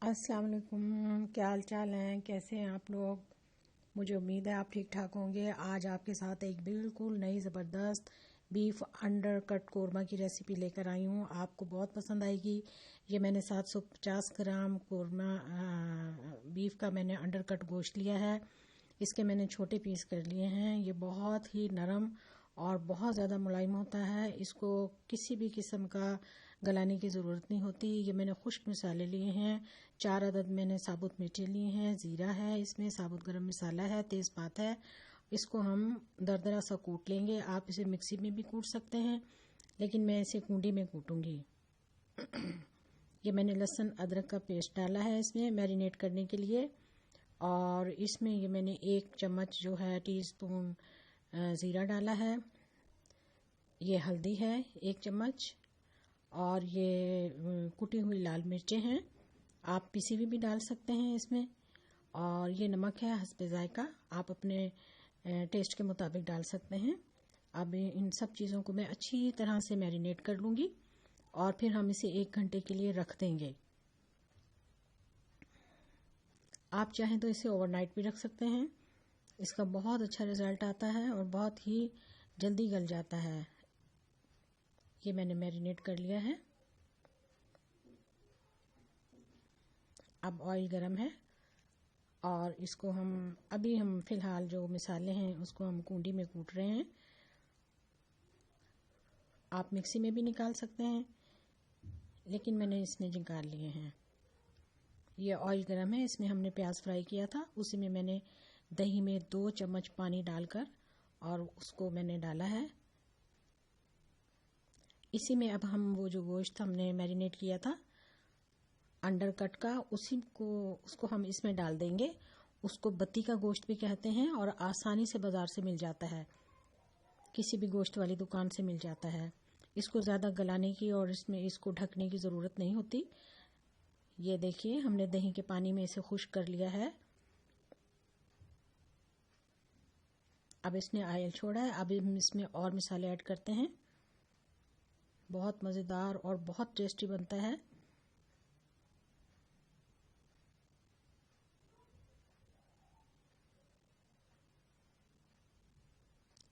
अस्सलाम वालेकुम। क्या हाल चाल हैं, कैसे हैं आप लोग। मुझे उम्मीद है आप ठीक ठाक होंगे। आज आपके साथ एक बिल्कुल नई ज़बरदस्त बीफ अंडर कट कोरमा की रेसिपी लेकर आई हूँ। आपको बहुत पसंद आएगी। ये मैंने 750 ग्राम कोरमा बीफ का मैंने अंडर कट गोश्त लिया है। इसके मैंने छोटे पीस कर लिए हैं। ये बहुत ही नरम और बहुत ज़्यादा मुलायम होता है। इसको किसी भी किस्म का गलाने की ज़रूरत नहीं होती। ये मैंने खुश्क मसाले लिए हैं। 4 अदद मैंने साबुत मिर्चें लिए हैं। ज़ीरा है, इसमें साबुत गरम मसाला है, तेज़पात है। इसको हम दरदरा सा कूट लेंगे। आप इसे मिक्सी में भी कूट सकते हैं, लेकिन मैं इसे कूंडी में कूटूंगी। ये मैंने लहसुन अदरक का पेस्ट डाला है इसमें मैरिनेट करने के लिए। और इसमें ये मैंने 1 चम्मच जो है टीस्पून ज़ीरा डाला है। ये हल्दी है 1 चम्मच। और ये कुटी हुई लाल मिर्चें हैं, आप पिसी हुई भी डाल सकते हैं इसमें। और ये नमक है हस्बे ज़ायका, आप अपने टेस्ट के मुताबिक डाल सकते हैं। अब इन सब चीज़ों को मैं अच्छी तरह से मैरिनेट कर लूँगी और फिर हम इसे 1 घंटे के लिए रख देंगे। आप चाहें तो इसे ओवरनाइट भी रख सकते हैं। इसका बहुत अच्छा रिज़ल्ट आता है और बहुत ही जल्दी गल जाता है। ये मैंने मैरिनेट कर लिया है। अब ऑयल गरम है और इसको हम फ़िलहाल जो मसाले हैं उसको हम कूंडी में कूट रहे हैं। आप मिक्सी में भी निकाल सकते हैं, लेकिन मैंने इसमें निकाल लिए हैं। ये ऑयल गरम है, इसमें हमने प्याज फ्राई किया था। उसी में मैंने दही में 2 चम्मच पानी डालकर और उसको मैंने डाला है। इसी में अब हम वो जो गोश्त हमने मैरिनेट किया था अंडर कट का, उसको हम इसमें डाल देंगे। उसको बत्ती का गोश्त भी कहते हैं और आसानी से बाज़ार से मिल जाता है, किसी भी गोश्त वाली दुकान से मिल जाता है। इसको ज़्यादा गलाने की और इसको ढकने की ज़रूरत नहीं होती। ये देखिए, हमने दही के पानी में इसे खुश्क कर लिया है। अब इसने ऑयल छोड़ा है। अब हम इसमें और मसाले ऐड करते हैं। बहुत मज़ेदार और बहुत टेस्टी बनता है।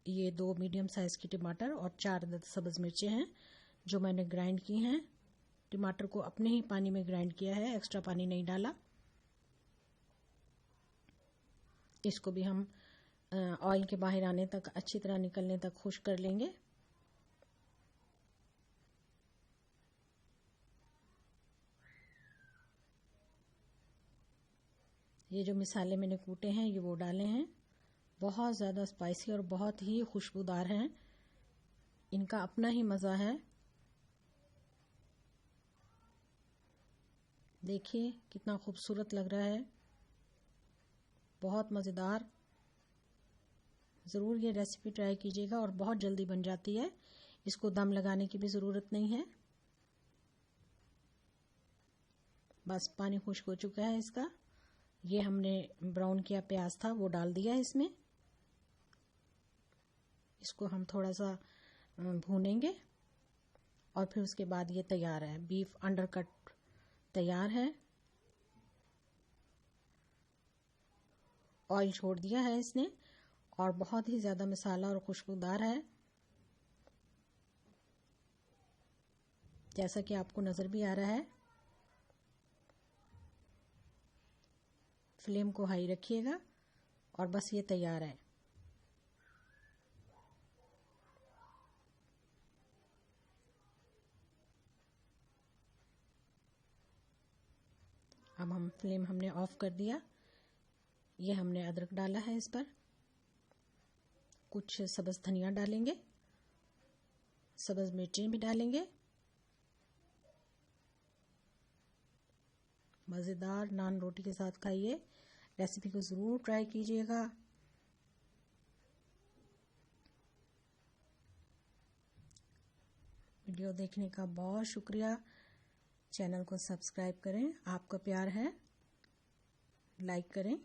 ये 2 मीडियम साइज़ की टमाटर और 4 अदद सब्ज़ मिर्चें हैं जो मैंने ग्राइंड की हैं। टमाटर को अपने ही पानी में ग्राइंड किया है, एक्स्ट्रा पानी नहीं डाला। इसको भी हम ऑयल के बाहर आने तक, अच्छी तरह निकलने तक खुश्क कर लेंगे। ये जो मसाले मैंने कूटे हैं ये वो डाले हैं। बहुत ज़्यादा स्पाइसी और बहुत ही खुशबूदार हैं। इनका अपना ही मज़ा है। देखिए कितना खूबसूरत लग रहा है, बहुत मज़ेदार। ज़रूर ये रेसिपी ट्राई कीजिएगा और बहुत जल्दी बन जाती है। इसको दम लगाने की भी ज़रूरत नहीं है। बस पानी खुश्क हो चुका है इसका। ये हमने ब्राउन किया प्याज था वो डाल दिया इसमें। इसको हम थोड़ा सा भूनेंगे और फिर उसके बाद ये तैयार है। बीफ अंडर कट तैयार है। ऑयल छोड़ दिया है इसने और बहुत ही ज़्यादा मसाला और खुशबूदार है, जैसा कि आपको नज़र भी आ रहा है। फ्लेम को हाई रखिएगा और बस ये तैयार है। अब फ्लेम हमने ऑफ कर दिया। ये हमने अदरक डाला है इस पर, कुछ सब्ज़ धनिया डालेंगे, सब्ज़ मिर्चें भी डालेंगे। मज़ेदार नान रोटी के साथ खाइए। रेसिपी को ज़रूर ट्राई कीजिएगा। वीडियो देखने का बहुत शुक्रिया। चैनल को सब्सक्राइब करें, आपका प्यार है। लाइक करें।